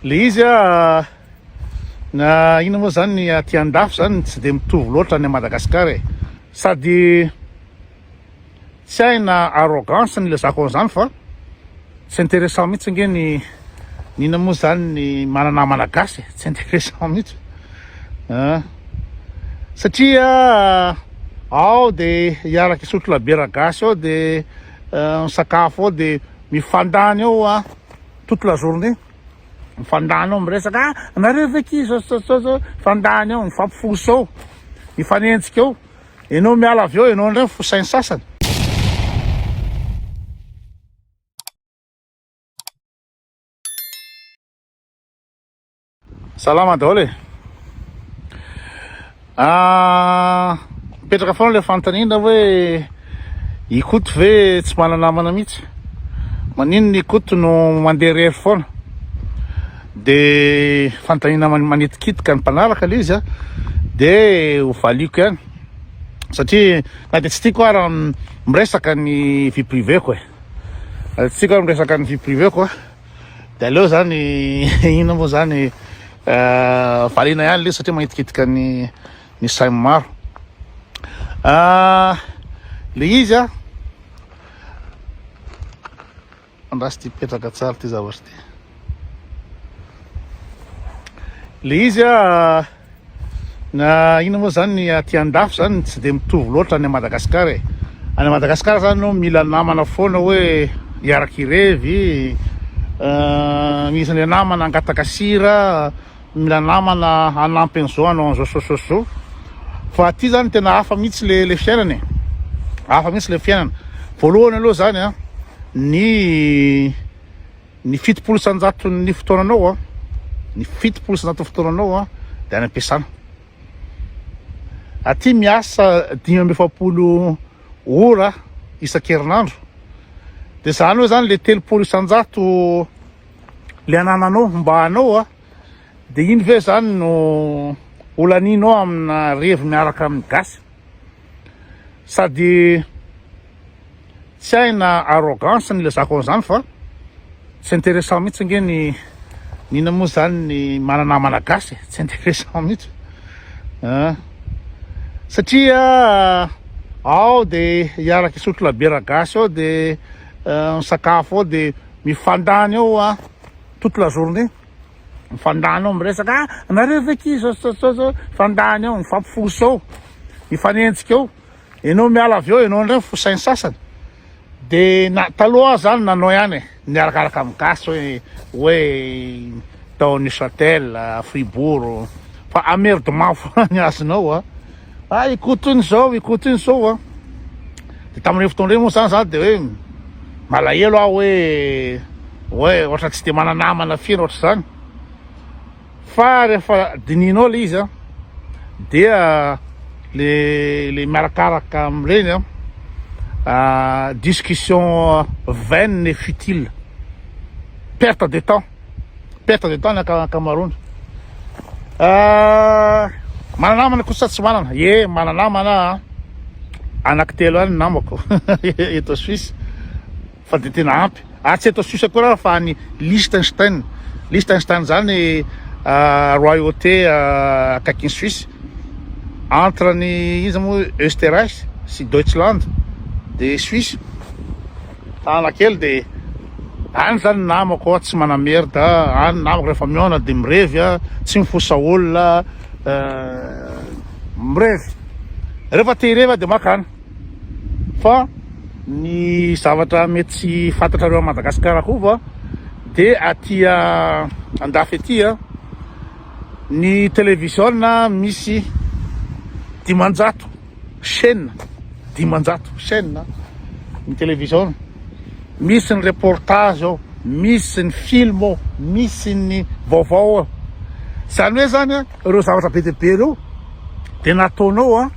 Le izy na ino moa zany aty andafy zany tsy de mitovy loatra ny Madagasikara e. Sady tsy haina arrogance ny lezako an'izany fa tsy intéressant mihitsy nge ny ina moa zany ny manana malagasy tsy intéressant mihitsy satria ao de hiaraka isotro labiera gasy ao de misakafo ao de mifandany ao toute la journée mifandany ao miresaka nareo ve ki zao mifandany ao mifampifoso ao mifanenjika ao enao miala avy eo enao ndray fosainy sasany. Salama daholo e. Mipetraka foana le fanontaniana hoe ikoto ve tsy mana-namana mihitsy, manino ny ikoto no mandeha rery foana, de fanontaniana manetikitika ny mpanaraka le izy de ho valiko ihany satria na de tsy tiako raha miresaka ny vie priveko e, tsy tiako miresaka ny vie priveko de aleo zany ino moa zany valina ihany le satria manetikitika ny sainy maro. Le izy andrasy ty petraka tsara ty zavatra ty. Le izy na ino moa zany aty andafy zany tsy de mitovy loatra ny Madagasikara e. Any Madagasikara zany no mila namana foana hoe hiaraky irevy, misy le namana angataka sira, mila namana hanampy an'izao anao an'izao sososozao. Fa aty zany tena hafa mihitsy le fiainana, hafa mihitsy le fiainana. Voalohany aloha zany ny fitopolo isan-jato ny fotoananao ny fitopolo isan-jato fotoananao de any am-piasana. Aty miasa 5 ora isan-kerinandro, de zany hoe zany le 3 isan-jato le anananao mba anao de iny ve zany no olaninao amina revi miaraka amin'ny gasy. Sady tsy haina arrogance ny lezako an'izany fa tsy intéressant mihitsy nge ny ina moa zany ny manana malagasy tsy intéressant mihitsy satria ao de hiaraka isotro labiera gasy ao de misakafo ao de mifandany ao toute la journée mifandany ao miresaka nareo ve ki zao mifandany ao mifampifoso ao mifanenjika ao enao miala avy eo enao ndray fosainy sasany. De taloha zany nanao ihany niarakaraka amin'ny gasy hoe tao Neuchâtel, Fribourg fa amerdement foana ny azonao ikoto iny zao de tamin'ny fotoana moa zany de hoe malahelo aho hoe ohatra tsy de mananamana firy ohatra zany. Fa rehefa dininao le izy dia le miarakaraka am'ireny discussion vaine et futile, perte de temps ny ankamaroany. Mananamana kosa tsy manana mananamana anankitelo any namako eto Suisse fa de tena ampy tsy eto Suisse akoa fa ny Liechtenstein zany royauté akaikin'ny Suisse entre ny izy moa Österreich sy Deutschland de Suisse tanakely de any zany namako tsy manamerda any namako rehefa miona de mirevy tsy mifosa olona mirevy rehefa te hirevy de makany. Fa ny zavatra mety tsy fantatrareo a Madagasikara koa de aty andafy aty ny télévision misy 500 chaîne ny télévision, misy ny reportage ao, misy ny film ao, misy ny vaovao ao. Zany hoe zany ireo zavatra be dehibe ireo de nataonao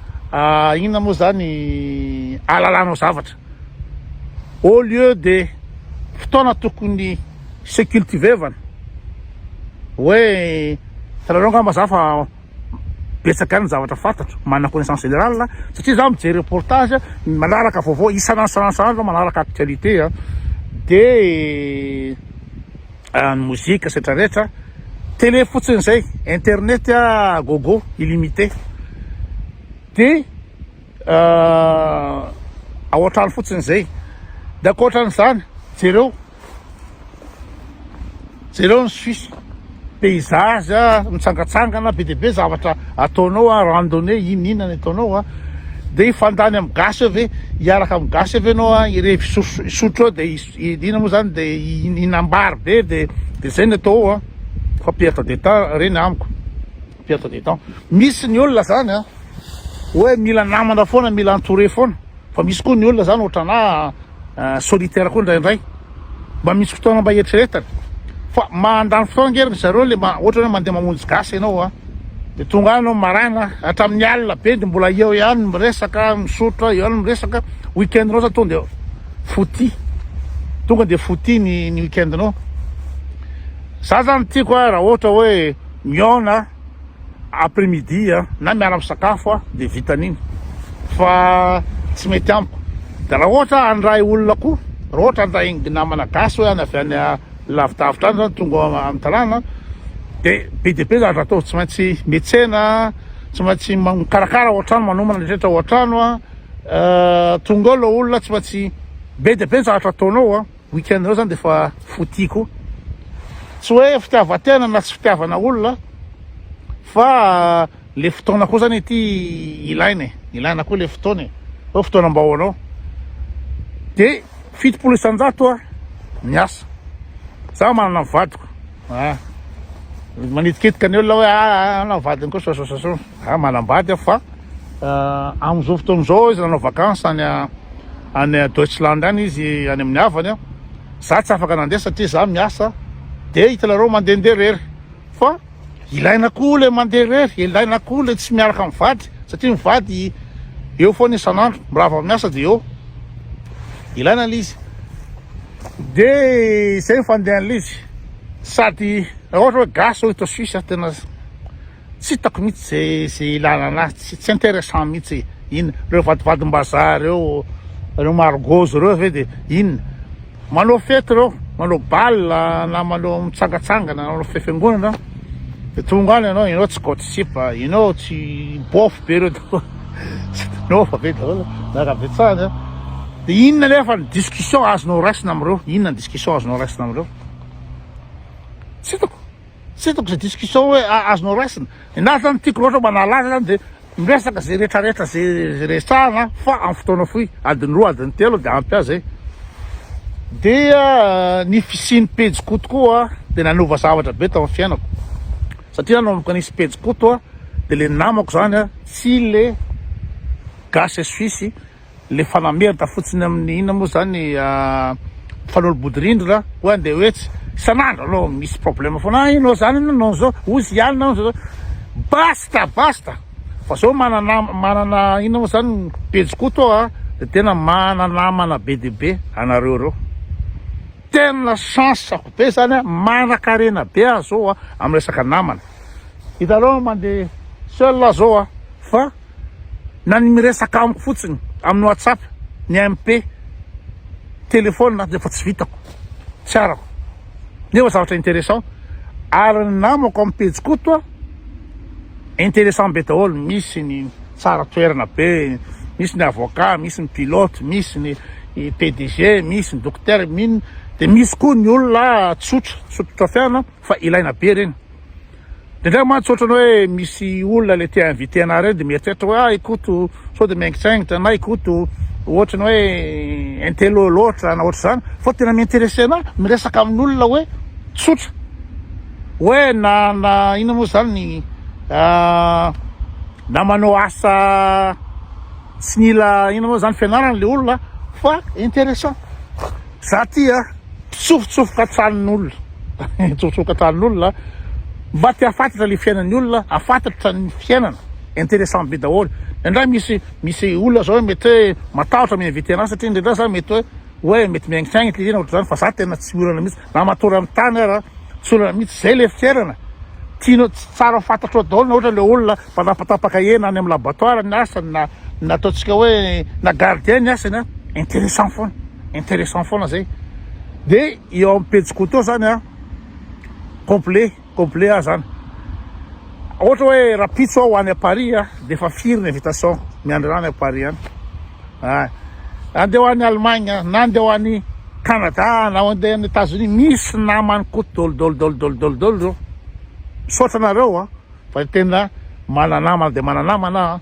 inona moa zany alalanao zavatra au lieu de fotoana tokony se cultivevana hoe tanareo ngamba za fa betsaka any zavatra fantatro manana connaissance générale satria za mijery reportage manaraka vaovao isanandro manaraka actualité de ny mozika setrarehetra télé fotsiny zay, internet gogo illimité, de aoatrano fotsiny zay. De ankoatran'izany jereo ny Suisse, paysage mitsangatsangana be deabe, zavatra ataonao randonnée inona ataonao de ifandany amin'ny gasy ave, hiaraka amin'ny gasy ave anao irevi isotro de ina moa zany de inambary be de zay ny atao fa perte de temps reny amiko, perte de temps. Misy ny olona zany hoe mila namana foana, mila entouré foana, fa misy koa ny olona zany ohatrana solitaire koa indraindray, mba misy fotoana mba eritreretana, fa mandany fotoana ngeriny zareo le ohatra hoe mandeha mamonjy gasy ianao de tonga anao maraina hatramin'ny alina be de mbola eo ihany miresaka misotro, eo ihany miresaka. Weekendnao zany tonga de foti, tonga de foti ny weekendnao. Za zany tiako raha ohatra hoe miona après midi na miara misakafo de vitan'iny, fa tsy mety amiko. De raha ohatra andray olona koa, raha ohatra andray namana gasy hoe any avy any lavidavitra any zany tonga amin'ny tanàna, de be de be zavatra atao, tsy maintsy miantsena, tsy maintsy mikarakara ohatrano, manomana rehetra ohatrano tonga ao le olona, tsy maintsy be de be zavatra ataonao weekendnao zany de fa fotiko, tsy hoe fitiavatena na tsy fitiavana olona, fa le fotoana koa zany ty ilaina koa le fotoana, hoe fotoana mba hoanao. De 7 isan-jato miasa, za manana vadiko manitikitika ny olona hoe anao vadiny koa sosososo, manambady fa am'izao fotoana zao izy nanao vacances any Deutschland any izy, any amin'ny havany za tsy afaka nandeha satria za miasa, de hitanareo mandehandeha rery, fa ilaina koa le mandeha rery, ilaina koa le tsy miaraka mivady, satria mivady eo foana isan'andro, mirava miasa de eo ilaina l'izy. De zay fandehan'le izy, sady raha ohatra hoe gasy hoe to Suisse tena tsy hitako mihitsy zay ilana anazy, tsy intéressant mihitsy. Ina reo vadivadimbazaha reo margozy reo ve de inona manao fety reo, manao balle na manao mitsangatsangana, manao fiangonana, de tonga any ianao tsy participe, ianao tsy bofo be reo no fa ve daholo nakavetsany de inona nefa ny discussion azonao raisina amreo, inona ny discussion azonao raisina amreo? Tsy hitako zay discussion hoe azonao raisina. Na zany tiako loatra manalaza zany de miresaka zay rehetrarehetra zay resahana, fa amin'ny fotoana foy, adiny 2 adiny 3 de ampy azy zay. De ny fisiany pejikoto koa de nanova zavatra be tao amin'ny fiainako, satria nanomboka nisy pejikoto de le namako zany tsy le gasy Suisse, le fanamerita fotsiny amin'ny ina moa zany fanolo-bodirindrina hoe andeha oetsy isan'andro anao misy problème foana, inao zany nanao zao, ozy ihany nanao zao, basta fa zao manana ina moa zany pejikoto de tena mananamana be de be anareo reo, tena chance be zany manan-karena be zao amin'ny resaka namana. Hitanao mandeha seul zao fa na ny miresaka amiko fotsiny amin'ny WhatsApp, ny MP, telefôna de fa tsy vitako, tsy arako, nefa zavatra intéressant ary ny namako amin'ny pejikoto intéressant be daholo, misy ny tsara toerana be, misy ny avocat, misy ny pilote, misy ny PDG, misy ny docteur, de misy koa ny olona tsotra fiana fa ilaina be reny. De ndray mantsy ohatrany hoe misy olona le tia invité ana reny de mieritreritra hoe ikoto sao de miaingitraingitra na ikoto ohatrany hoe intelo loatra na ohatry zany, fa tena miintéressé ana miresaka amin'olona hoe tsotra, hoe na ina moa zany na manao asa tsy mila ina moa zany fianarana le olona, fa intéressant. Za ty tsofotsofoka tranon'olona tsofotsofoka tranon'olona mba ty afantatra le fiainan'ny olona, afantatra ny fiainana, intéressant be daholo. Indray misy olona zao mety hoe matahotra miinvité anazy satria ndraindray za mety hoe mety miaingitraingitra izy ohatry zany, fa za tena tsy olana mihitsy na matory amin'ny tany ara tsy olana mihitsy, zay le fiainana tianao tsara fantatro daholo. Na ohatra le olona mpanapatapaka hena any amin'ny laboratoire ny asany na ataontsika hoe na gardien ny asany intéressant foana zay. De eo amin'ny pejikoto zany complet complet aho zany. Ohatra hoe raha pitso aho any à Paris de efa firy ny invitation miandry rano à Paris any. Andeha ho any Allemagne na andeha ho any Canada na andeha any États-Unis, misy namany koa dolo misaotra anareo fa tena mana namana de mana namana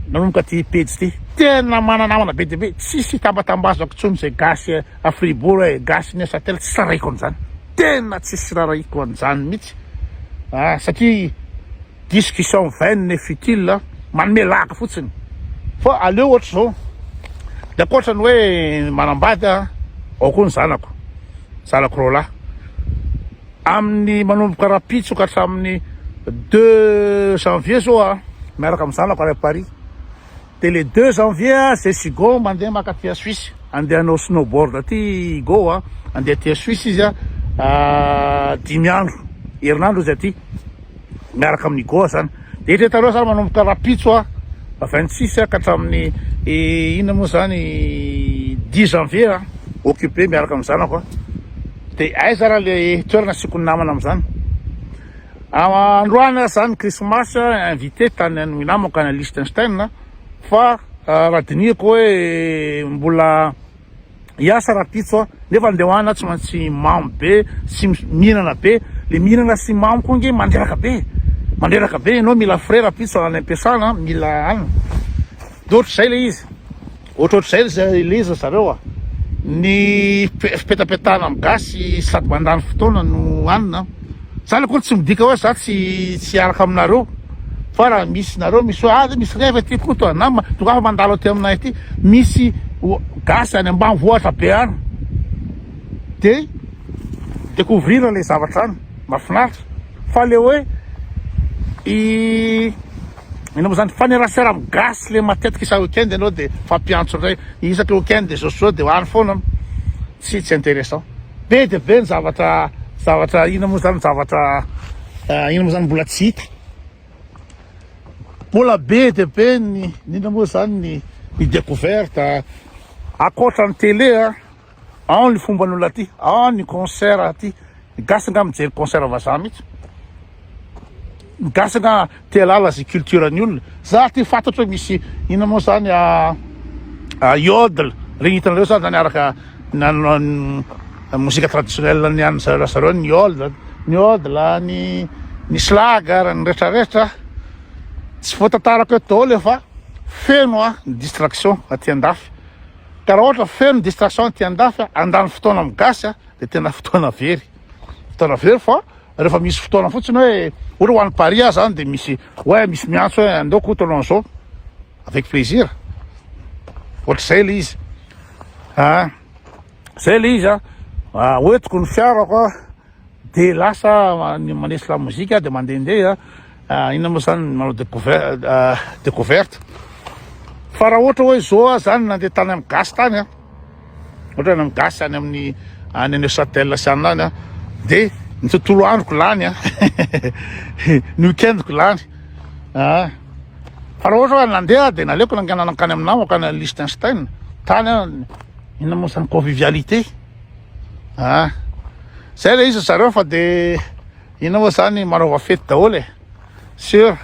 nanomboka ty pejy ty tena mana namana be de be, tsisy tambatambazako tsony zay gasy à Fribourg hoe gasy Neuchâtel tsy raraiko an'izany, tena tsisy raraiko an'izany mihitsy satria discussion vaine et futile manome laka fotsiny. Fa aleo ohatra zao de akoatrany hoe manambady ao koa ny zanako roalahy amin'ny manomboka rapitso ka hatramin'ny 2 janvier zao miaraka amin'ny zanako ary à Paris. De le 2 janvier zay Sigo mandeha makaty à Suisse, andeha hanao snowboard aty Go andeha aty à Suisse izy 5 andro herinandro izy aty miaraka amin'ny Go zany. De hitretareo zany manomboka rapitso 26 ka hatramin'ny ina moa zany 10 janvier occupé miaraka amin'ny zanako de aiza raha le toerana asiako ny namana amin'izany. Androany zany Christmas invité tany ny namako any Liechtenstein fa raha dinihako hoe mbola hiasa rapitso nefa andeha hoana tsy maintsy mamy be sy mihinana be. Le mihinana sy mamy koa nge mandreraka be ianao mila frais rapitso any am-piasana mila any d'ohatrizay le izy ohatrohatr'izay le izy zareo ny fipetapetana amin'ny gasy sady mandany fotoana no anina zany koa tsy midika hoe za tsy araka aminareo fa raha misy nareo misy hoe misy rêve ty koa na tonga afa mandalo aty aminay ty misy gasy any ambanivohitra be any de découvrir le zavatra any mahafinaritra. Fa le hoe ina moa zany fanerasera amin'ny gasy le matetiky isa weekend ianao de fampiantso ray isaky weekend de zao de hoany foana tsy intéressant. Be de be ny zavatra ina moa zany mbola tsy hita, mbola be de be ny ina moa zany ny découverte akoatra ny télé ao ny fomban'olona aty, ao ny concert aty. Gasy nga mijery concert vazaha mihitsy, gasy nga te alala zay culture ny olona. Za ty fantatro hoe misy ina moa zany yodel regny hitanareo zany niaraka mozika traditionnelle ny any zareo ny yodel ny slager ny retraretra tsy voatantarako eto daholo fa feno ny distraction aty andafy. Ka raha ohatra feno distraction aty andafy andany fotoana amin'ny gasy de tena fotoana very fa rehefa misy fotoana fotsiny hoe ohatra ho any Paris zany de misy miantso hoe andeo kotono zao avec plaisir. Ohatr'izay le izy zay le izy hoentiko ny fiarako de lasa manesy la mozika de mandehandeha ina moa zany manao découverte. Fa raha ohatra hoe zao zany nandeha tany amin'ny gasy tany ohatra any amin'ny gasy any amin'ny any Neuchâtel sy anany de ny tontolo androko lany ny weekendko lany fa raha ohatra hoe nandeha de naleoko nangananakany amin'ny namako any Liechtenstein tany ina moa zany convivialité zay le izy zareo fa de ina moa zany manaova fety daholo sur